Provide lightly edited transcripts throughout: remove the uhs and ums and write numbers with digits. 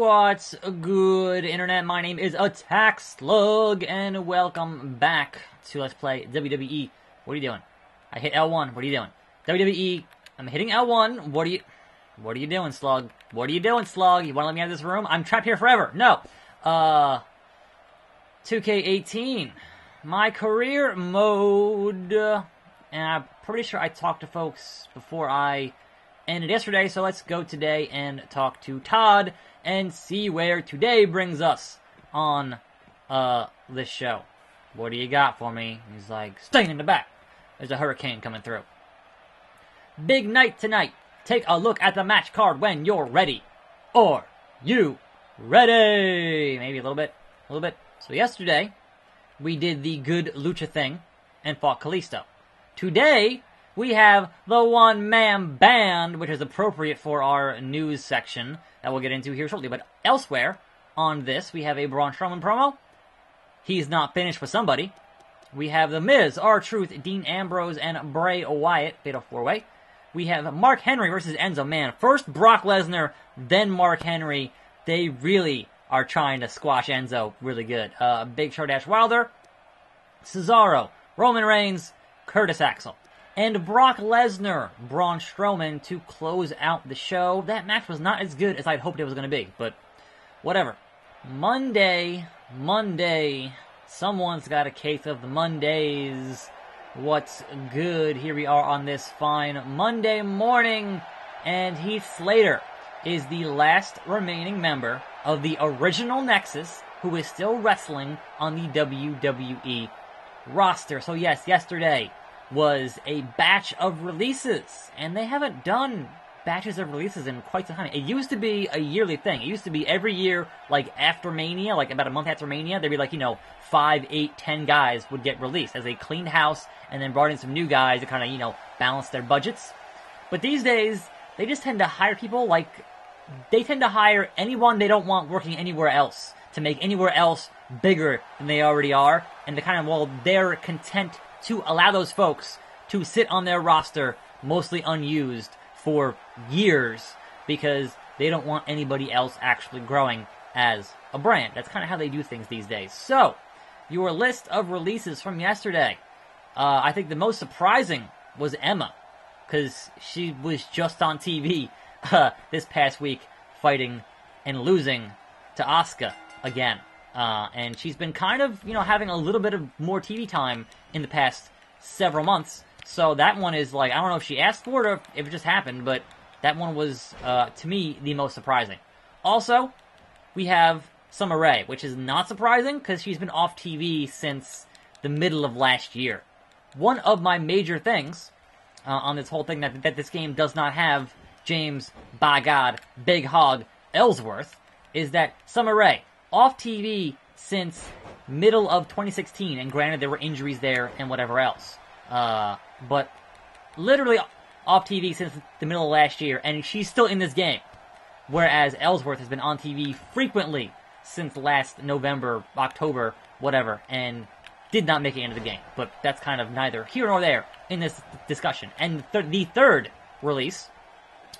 What's good, Internet? My name is Attack Slug, and welcome back to Let's Play WWE. What are you doing? I hit L1. What are you doing? WWE. I'm hitting L1. What are you doing, Slug? What are you doing, Slug? You want to let me out of this room? I'm trapped here forever. No. 2K18. My career mode. And I'm pretty sure I talked to folks before I ended yesterday, so let's go today and talk to Todd and see where today brings us on this show. What do you got for me? He's like, staying in the back. There's a hurricane coming through. Big night tonight. Take a look at the match card when you're ready. Are you ready? Maybe a little bit. So yesterday, we did the good lucha thing and fought Kalisto. Today, we have the one-man band, which is appropriate for our news section that we'll get into here shortly. But elsewhere on this, we have a Braun Strowman promo. He's not finished with somebody. We have The Miz, R-Truth, Dean Ambrose, and Bray Wyatt, Fatal 4-Way. We have Mark Henry versus Enzo. Man, first Brock Lesnar, then Mark Henry. They really are trying to squash Enzo really good. Big Show Dash Wilder, Cesaro, Roman Reigns, Curtis Axel. And Brock Lesnar, Braun Strowman to close out the show. That match was not as good as I'd hoped it was going to be, but whatever. Monday. Someone's got a case of the Mondays. What's good? Here we are on this fine Monday morning. And Heath Slater is the last remaining member of the original Nexus who is still wrestling on the WWE roster. So yes, yesterday was a batch of releases, and they haven't done batches of releases in quite some time. It used to be a yearly thing. It used to be every year, like after Mania, like about a month after Mania, there'd be like, 5, 8, 10 guys would get released as they cleaned house and then brought in some new guys to kind of, balance their budgets. But these days, they just tend to hire people they tend to hire anyone they don't want working anywhere else to make anywhere else bigger than they already are, and they're content to allow those folks to sit on their roster, mostly unused, for years, because they don't want anybody else actually growing as a brand. That's kind of how they do things these days. So, your list of releases from yesterday. I think the most surprising was Emma, because she was just on TV this past week, fighting and losing to Asuka again. And she's been kind of, having a little bit of more TV time in the past several months. So that one is I don't know if she asked for it or if it just happened, but that one was, to me, the most surprising. Also, we have Summer Rae, which is not surprising because she's been off TV since the middle of last year. One of my major things on this whole thing that this game does not have James, by God, Big Hog Ellsworth, is that Summer Rae, off TV since middle of 2016, and granted there were injuries there and whatever else. But literally off TV since the middle of last year, and she's still in this game. Whereas Ellsworth has been on TV frequently since last November, October, whatever, and did not make it into the game. But that's kind of neither here nor there in this discussion. And the third release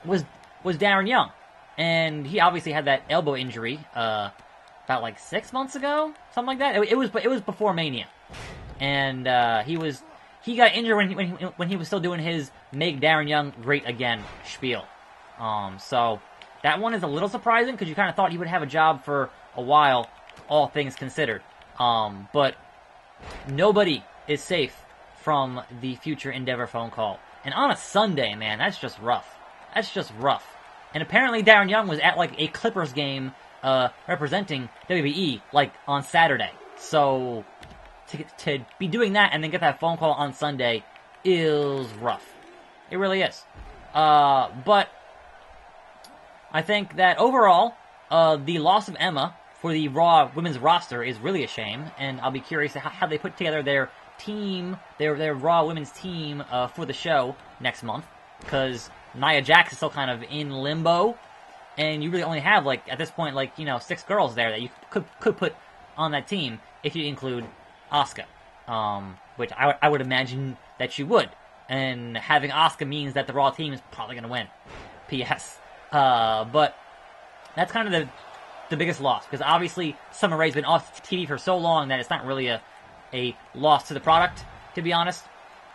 was Darren Young. And he obviously had that elbow injury, about 6 months ago, something like that. It was before Mania, and he got injured when he was still doing his "Make Darren Young Great Again" spiel. So that one is a little surprising because you kind of thought he would have a job for a while, all things considered. But nobody is safe from the Future Endeavor phone call, and on a Sunday, man, that's just rough. And apparently Darren Young was at a Clippers game representing WWE on Saturday. So to be doing that and then get that phone call on Sunday is rough. It really is. But I think that overall, the loss of Emma for the Raw women's roster is really a shame, and I'll be curious how they put together their team, their Raw women's team for the show next month, because Nia Jax is still kind of in limbo, and you really only have, at this point, 6 girls there that you could put on that team if you include Asuka, which I would imagine that you would. And having Asuka means that the Raw team is probably going to win. P.S. But that's kind of the biggest loss, because obviously Summer Rae's been off TV for so long that it's not really a loss to the product, to be honest.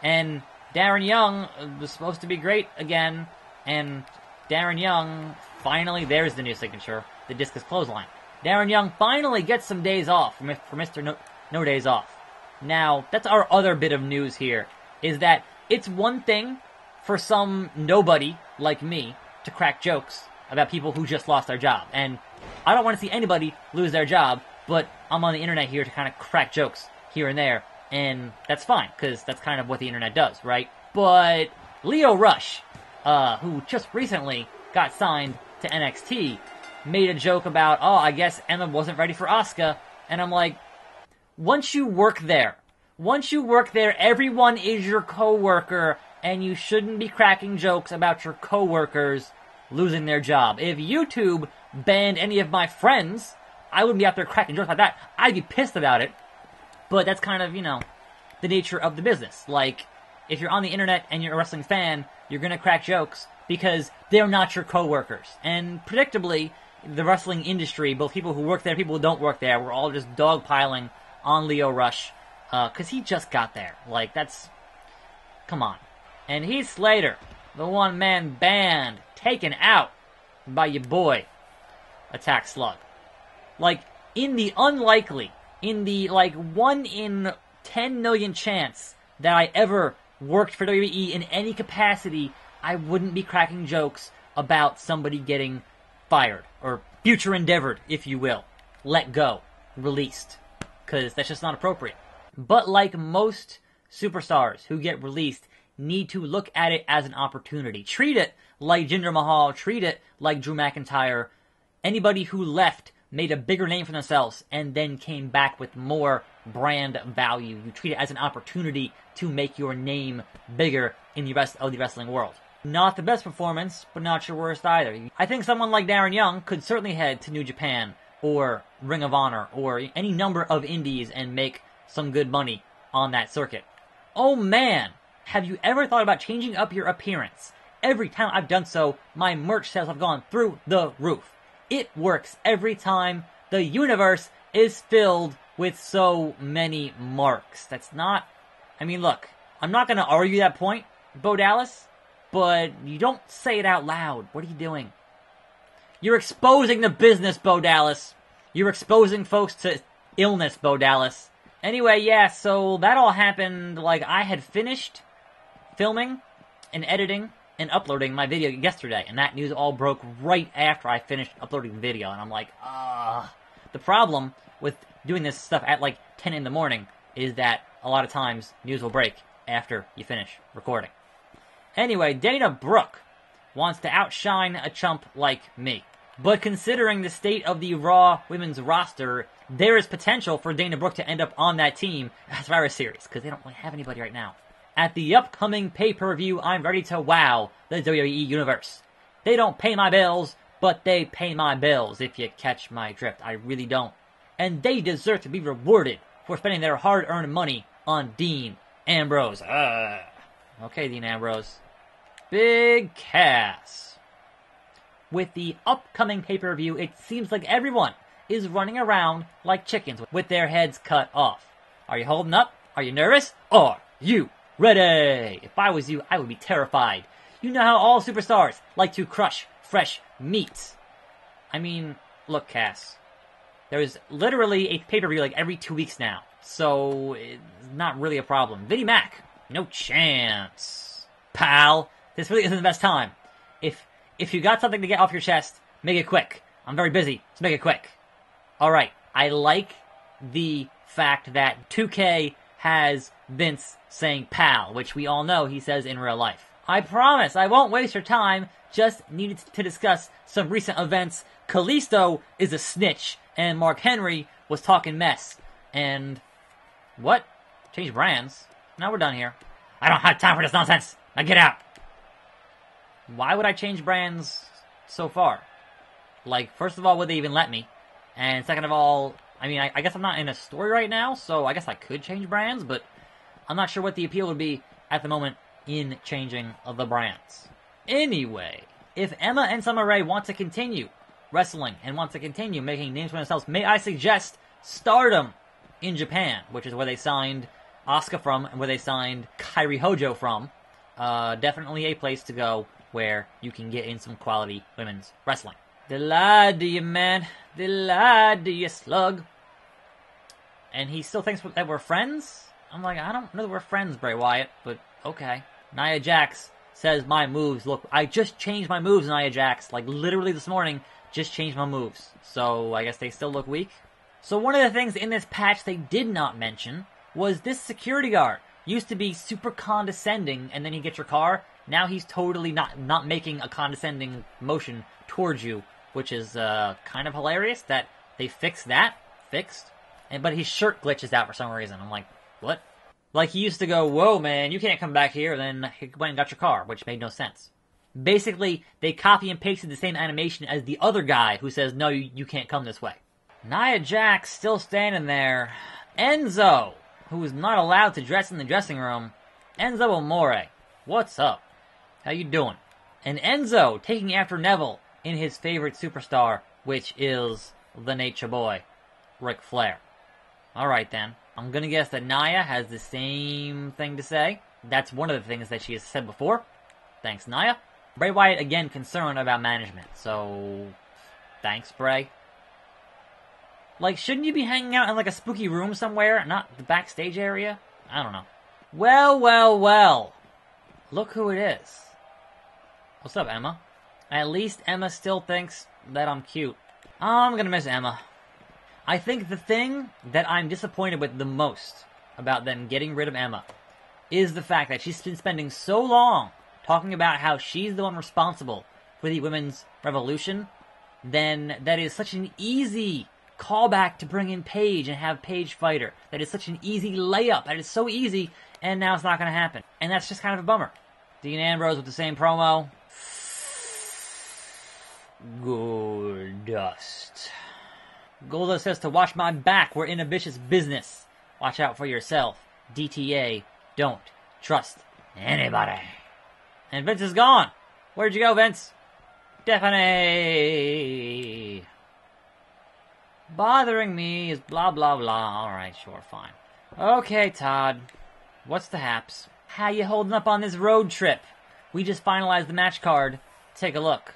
And Darren Young was supposed to be great again, and Darren Young, finally, there's the new signature, the discus clothesline. Darren Young finally gets some days off for Mr. No Days Off. Now, that's our other bit of news here, is that it's one thing for some nobody like me to crack jokes about people who just lost their job. And I don't want to see anybody lose their job, but I'm on the internet here to kind of crack jokes here and there, and that's fine, because that's kind of what the internet does, right? But Lio Rush, who just recently got signed to NXT, made a joke about, oh, I guess Emma wasn't ready for Asuka, and I'm like, once you work there, everyone is your coworker, and you shouldn't be cracking jokes about your coworkers losing their job. If YouTube banned any of my friends, I wouldn't be out there cracking jokes like that. I'd be pissed about it. But that's kind of, the nature of the business. Like, if you're on the internet and you're a wrestling fan, you're gonna crack jokes because they're not your coworkers. And predictably, the wrestling industry, both people who work there and people who don't work there, we're all just dogpiling on Lio Rush, because he just got there. Like, that's... Come on. And Heath Slater, the one-man band, taken out by your boy, Attack Slug. Like, in the 1 in 10 million chance that I ever worked for WWE in any capacity, I wouldn't be cracking jokes about somebody getting fired, or future endeavored, if you will. Let go. Released. Because that's just not appropriate. But like most superstars who get released, need to look at it as an opportunity. Treat it like Jinder Mahal, treat it like Drew McIntyre. Anybody who left made a bigger name for themselves and then came back with more brand value. You treat it as an opportunity to make your name bigger in the rest of the wrestling world. Not the best performance, but not your worst either. I think someone like Darren Young could certainly head to New Japan or Ring of Honor or any number of indies and make some good money on that circuit. Oh man, have you ever thought about changing up your appearance? Every time I've done so, my merch sales have gone through the roof. It works every time. The universe is filled with so many marks. That's not... I mean, look, I'm not going to argue that point, Bo Dallas, but you don't say it out loud. What are you doing? You're exposing the business, Bo Dallas. You're exposing folks to illness, Bo Dallas. Anyway, yeah, so that all happened, like, I had finished filming and editing and uploading my video yesterday, and that news all broke right after I finished uploading the video, and I'm like, The problem with doing this stuff at, like, 10 in the morning is that a lot of times news will break after you finish recording. Anyway, Dana Brooke wants to outshine a chump like me. But considering the state of the Raw women's roster, there is potential for Dana Brooke to end up on that team at Survivor Series, because they don't really have anybody right now. At the upcoming pay-per-view, I'm ready to wow the WWE Universe. They don't pay my bills, but they pay my bills, if you catch my drift. I really don't. And they deserve to be rewarded for spending their hard-earned money on Dean Ambrose. Okay, Dean Ambrose. Big Cass. With the upcoming pay-per-view, it seems like everyone is running around like chickens with their heads cut off. Are you holding up? Are you nervous? Are you ready? If I was you, I would be terrified. You know how all superstars like to crush fresh meat. I mean, look, Cass. There's literally a pay-per-view like every 2 weeks now, so it's not really a problem. Vinnie Mac, no chance. Pal, this really isn't the best time. If you got something to get off your chest, make it quick. I'm very busy, so make it quick. Alright, I like the fact that 2K has Vince saying pal, which we all know he says in real life. I promise I won't waste your time, just needed to discuss some recent events. Kalisto is a snitch, and Mark Henry was talking mess. And... what? Change brands? Now we're done here. I don't have time for this nonsense! Now get out! Why would I change brands so far? Like, first of all, would they even let me? And second of all, I mean, I guess I'm not in a story right now, so I guess I could change brands, but I'm not sure what the appeal would be at the moment in changing the brands. Anyway, if Emma and Summer Rae want to continue wrestling and wants to continue making names for themselves, may I suggest Stardom in Japan, which is where they signed Asuka from and where they signed Kairi Hojo from. Definitely a place to go where you can get in some quality women's wrestling. They lied to you, man. They lied to you, slug. And he still thinks that we're friends? I'm like, I don't know that we're friends, Bray Wyatt, but okay. Nia Jax says my moves look... I just changed my moves, Nia Jax. Like, literally this morning, just changed my moves. So, I guess they still look weak. So one of the things in this patch they did not mention was this security guard. Used to be super condescending, and then you get your car. Now he's totally not making a condescending motion towards you, which is kind of hilarious that they fixed that. But his shirt glitches out for some reason. I'm like, what? Like, he used to go, whoa, man, you can't come back here, and then he went and got your car, which made no sense. Basically, they copy and pasted the same animation as the other guy who says, no, you can't come this way. Nia Jax still standing there. Enzo, who is not allowed to dress in the dressing room. Enzo Amore, what's up? How you doing? And Enzo taking after Neville in his favorite superstar, which is the Nature Boy, Ric Flair. Alright then. I'm gonna guess that Nia has the same thing to say. That's one of the things that she has said before. Thanks, Nia. Bray Wyatt, again, concerned about management. So, thanks, Bray. Like, shouldn't you be hanging out in, like, a spooky room somewhere? Not the backstage area? I don't know. Well, well, well. Look who it is. What's up, Emma? At least Emma still thinks that I'm cute. I'm gonna miss Emma. I think the thing that I'm disappointed with the most about them getting rid of Emma is the fact that she's been spending so long talking about how she's the one responsible for the women's revolution. Then that is such an easy callback to bring in Paige and have Paige fight her. That is such an easy layup. That is so easy, and now it's not going to happen. And that's just kind of a bummer. Dean Ambrose with the same promo. Goldust. Goldust says to watch my back. We're in a vicious business. Watch out for yourself. DTA. Don't trust anybody. And Vince is gone. Where'd you go, Vince? Stephanie. Bothering me is blah, blah, blah. Alright, sure, fine. Okay, Todd. What's the haps? How you holding up on this road trip? We just finalized the match card. Take a look.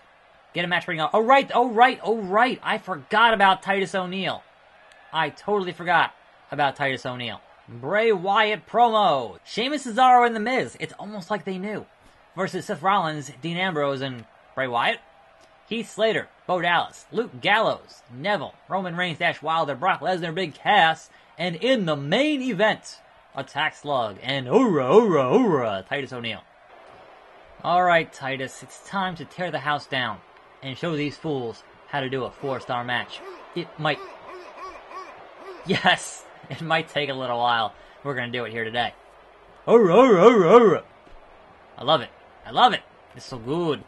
Get a match rating out. Oh, right. I forgot about Titus O'Neil. I totally forgot about Titus O'Neil. Bray Wyatt promo. Sheamus, Cesaro, and The Miz. It's almost like they knew. Versus Seth Rollins, Dean Ambrose, and Bray Wyatt. Heath Slater, Bo Dallas, Luke Gallows, Neville, Roman Reigns, Dash Wilder, Brock Lesnar, Big Cass, and in the main event, Attack Slug, and Titus O'Neil. Alright, Titus, it's time to tear the house down and show these fools how to do a 4-star match. It might... Yes! It might take a little while. We're gonna do it here today. I love it. It's so good.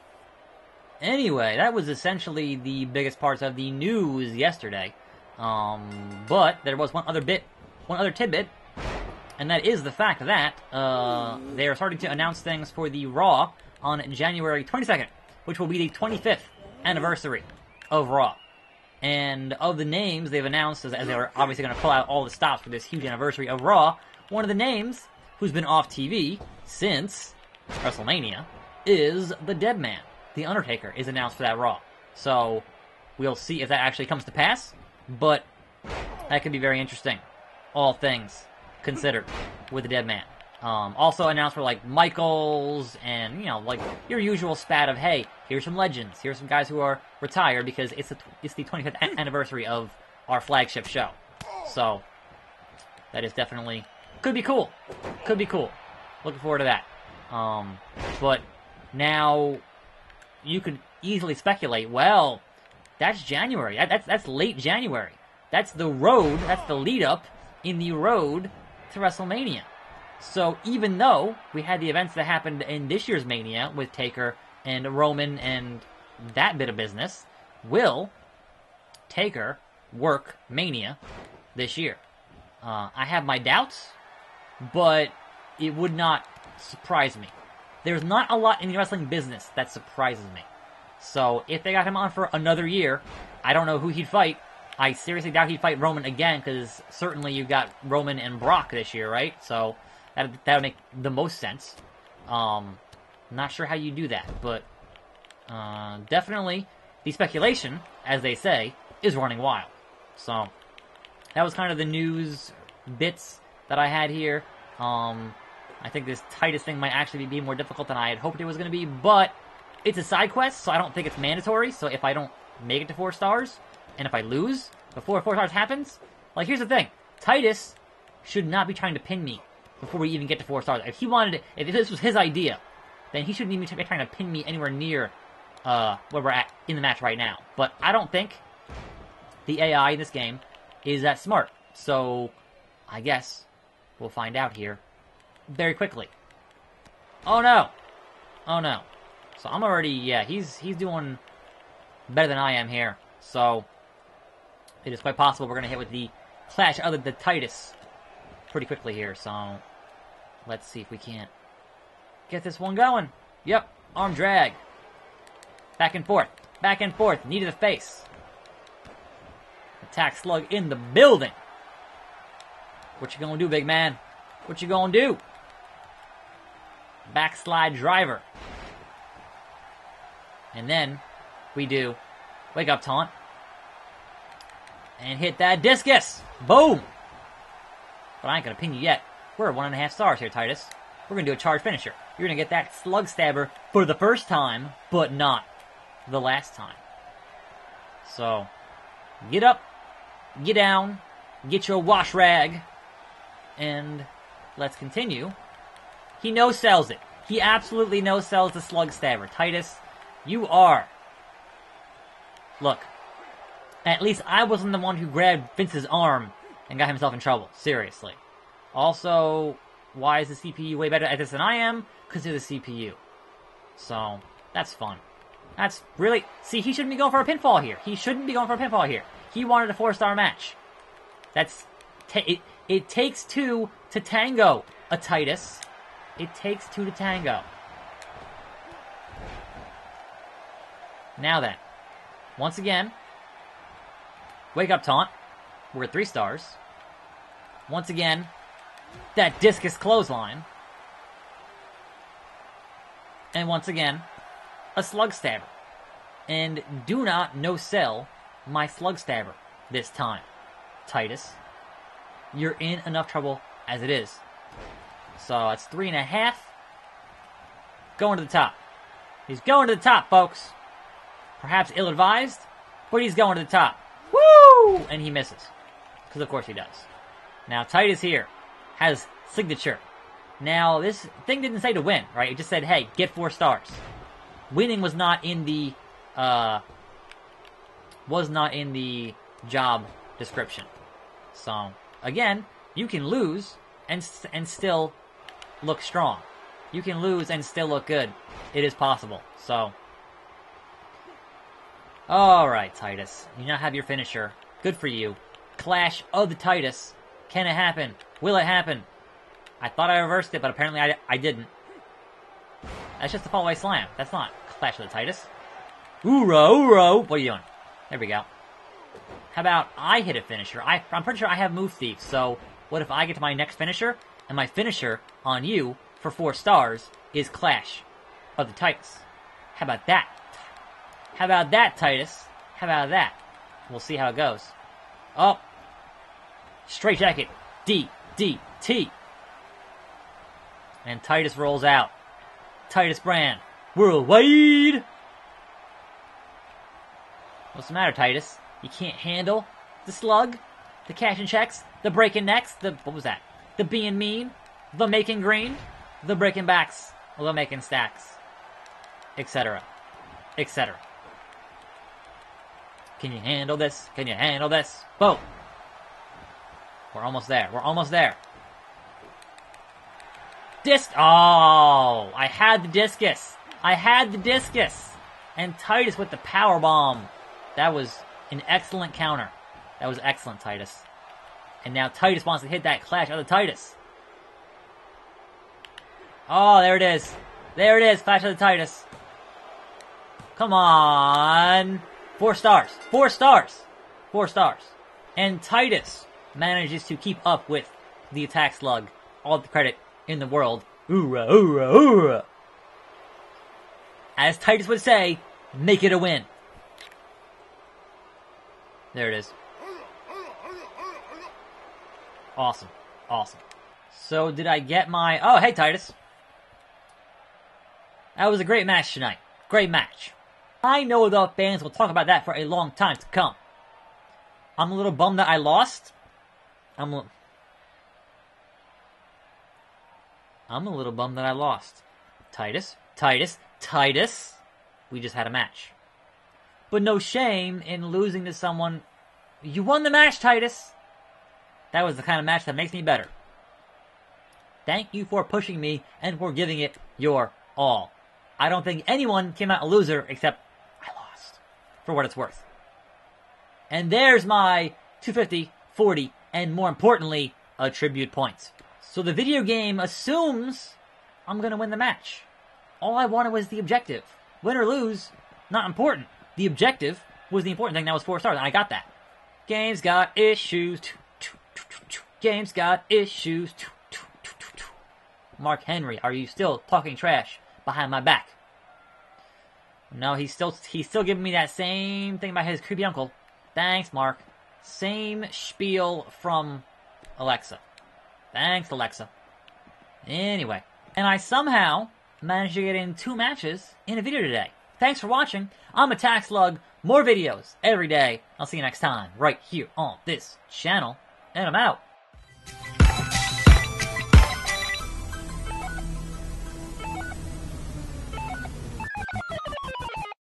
Anyway, that was essentially the biggest parts of the news yesterday. But there was one other tidbit, and that is the fact that they are starting to announce things for the Raw on January 22nd, which will be the 25th anniversary of Raw. And of the names they've announced, as they were obviously going to pull out all the stops for this huge anniversary of Raw, one of the names who's been off TV since WrestleMania is the Dead Man. The Undertaker is announced for that Raw. So, we'll see if that actually comes to pass, but that could be very interesting. All things considered with the Dead Man. Also announced for, like, Michaels and, you know, like, your usual spat of, hey, here's some legends, here's some guys who are retired because it's the 25th anniversary of our flagship show. So, that is definitely, could be cool. Looking forward to that. But now, you could easily speculate, well, that's January. That's late January. That's the road, that's the lead-up in the road to WrestleMania. So even though we had the events that happened in this year's Mania with Taker and Roman and that bit of business, will Taker work Mania this year? I have my doubts, but it would not surprise me. There's not a lot in the wrestling business that surprises me. So if they got him on for another year, I don't know who he'd fight. I seriously doubt he'd fight Roman again, because certainly you've got Roman and Brock this year, right? So that would make the most sense. Not sure how you do that, but definitely the speculation, as they say, is running wild. So that was kind of the news bits that I had here. I think this Titus thing might actually be more difficult than I had hoped it was going to be, but it's a side quest, so I don't think it's mandatory. So if I don't make it to 4 stars, and if I lose before 4 stars happens, like, here's the thing. Titus should not be trying to pin me before we even get to 4 stars. If he wanted it, if this was his idea, then he shouldn't even be trying to pin me anywhere near where we're at in the match right now. But I don't think the AI in this game is that smart. So I guess we'll find out here very quickly. Oh no! Oh no. So I'm already, yeah, he's doing better than I am here. So it is quite possible we're going to hit with the Clash of the Titus pretty quickly here. So let's see if we can't get this one going. Yep, arm drag. Back and forth. Back and forth. Knee to the face. Attack slug in the building. What you gonna do, big man? What you gonna do? Backslide driver. And then we do wake up taunt. And hit that discus. Boom. But I ain't gonna pin you yet. We're at 1.5 stars here, Titus. We're gonna do a charge finisher. You're gonna get that slug stabber for the first time, but not the last time. So, get up, get down, get your wash rag, and let's continue. He no-sells it. He absolutely no-sells the slug stabber. Titus, you are... Look, at least I wasn't the one who grabbed Vince's arm and got himself in trouble. Seriously. Also, why is the CPU way better at this than I am? Because of the CPU. So, that's fun. That's really... See, he shouldn't be going for a pinfall here. He shouldn't be going for a pinfall here. He wanted a 4-star match. That's... It takes 2 to tango, a Titus. It takes 2 to tango. Now then. Once again. Wake up taunt. We're at 3 stars. Once again. That discus clothesline. And once again, a slug stabber. And do not no-sell my slug stabber this time, Titus. You're in enough trouble as it is. So that's 3.5. Going to the top. He's going to the top, folks. Perhaps ill-advised, but he's going to the top. Woo! And he misses. Because of course he does. Now Titus here has signature. Now this thing didn't say to win, right? It just said, hey, get 4 stars. Winning was not in the job description. So again, you can lose and still look strong. You can lose and still look good. It is possible. So, all right, Titus, you now have your finisher. Good for you. Clash of the Titus. Can it happen? Will it happen? I thought I reversed it, but apparently I didn't. That's just a fallaway slam. That's not Clash of the Titus. Ooro, ooro. What are you doing? There we go. How about I hit a finisher? I'm pretty sure I have move thief, so what if I get to my next finisher, and my finisher on you for 4 stars is Clash of the Titus? How about that? How about that, Titus? How about that? We'll see how it goes. Oh. Straight jacket. DDT. And Titus rolls out. Titus Brand. Worldwide. What's the matter, Titus? You can't handle the slug, the cash and checks, the breaking necks, what was that? The being mean, the making green, the breaking backs, the making stacks, etc. etc. Can you handle this? Can you handle this? Boom. We're almost there. We're almost there. Oh, I had the discus. I had the discus. And Titus with the power bomb. That was an excellent counter. That was excellent, Titus. And now Titus wants to hit that Clash of the Titus. Oh, there it is. There it is, Clash of the Titus. Come on. 4 stars. 4 stars. 4 stars. And Titus manages to keep up with the attack slug. All the credit in the world. Hoorah, hoorah, hoorah. As Titus would say, make it a win. There it is. Awesome. Awesome. So did I get my... Oh, hey, Titus. That was a great match tonight. Great match. I know the fans will talk about that for a long time to come. I'm a little bummed that I lost. I'm a little bummed that I lost. Titus. We just had a match. But no shame in losing to someone. You won the match, Titus. That was the kind of match that makes me better. Thank you for pushing me and for giving it your all. I don't think anyone came out a loser except I lost. For what it's worth. And there's my 250, 40, and more importantly, attribute points. So the video game assumes I'm going to win the match. All I wanted was the objective. Win or lose, not important. The objective was the important thing. That was 4 stars, and I got that. Game's got issues. Game's got issues. Mark Henry, are you still talking trash behind my back? No, he's still giving me that same thing about his creepy uncle. Thanks, Mark. Same spiel from Alexa. Thanks, Alexa. Anyway, and I somehow managed to get in 2 matches in a video today. Thanks for watching. I'm Attack Slug. More videos every day. I'll see you next time right here on this channel. And I'm out.